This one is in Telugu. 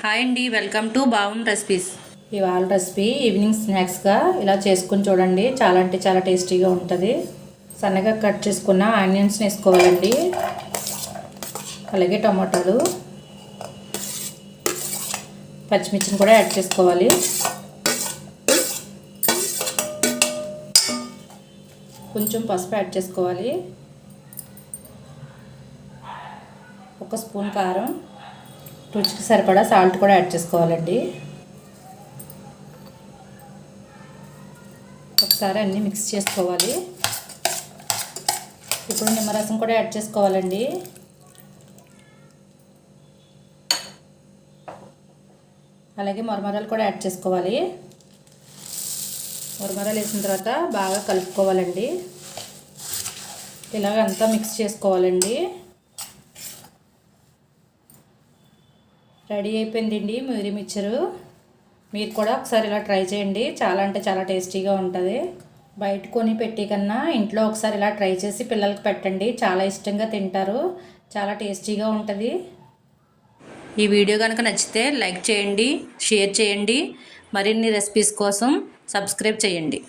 హాయ్ అండి, వెల్కమ్ టు బావం రెసిపీస్. ఇవాళ రెసిపీ ఈవినింగ్ స్నాక్స్గా ఇలా చేసుకుని చూడండి. చాలా అంటే చాలా టేస్టీగా ఉంటుంది. సన్నగా కట్ చేసుకున్న ఆనియన్స్ వేసుకోవాలండి, అలాగే టమాటాలు, పచ్చిమిర్చిని కూడా యాడ్ చేసుకోవాలి. కొంచెం పసుపు యాడ్ చేసుకోవాలి, ఒక స్పూన్ కారం, రుచికి సరిపడా సాల్ట్ కూడా యాడ్ చేసుకోవాలండి. ఒకసారి అన్నీ మిక్స్ చేసుకోవాలి. ఇప్పుడు నిమ్మరసం కూడా యాడ్ చేసుకోవాలండి. అలాగే మరమరాలు కూడా యాడ్ చేసుకోవాలి. మరమరాలు వేసిన తర్వాత బాగా కలుపుకోవాలండి. ఇలాగ అంతా మిక్స్ చేసుకోవాలండి. రెడీ అయిపోయిందండి మ్యూరీ మిక్చరు. మీరు కూడా ఒకసారి ఇలా ట్రై చేయండి. చాలా అంటే చాలా టేస్టీగా ఉంటుంది. బయట కొని పెట్టి కన్నా ఇంట్లో ఒకసారి ఇలా ట్రై చేసి పిల్లలకి పెట్టండి. చాలా ఇష్టంగా తింటారు. చాలా టేస్టీగా ఉంటుంది. ఈ వీడియో కనుక నచ్చితే లైక్ చేయండి, షేర్ చేయండి. మరిన్ని రెసిపీస్ కోసం సబ్స్క్రైబ్ చేయండి.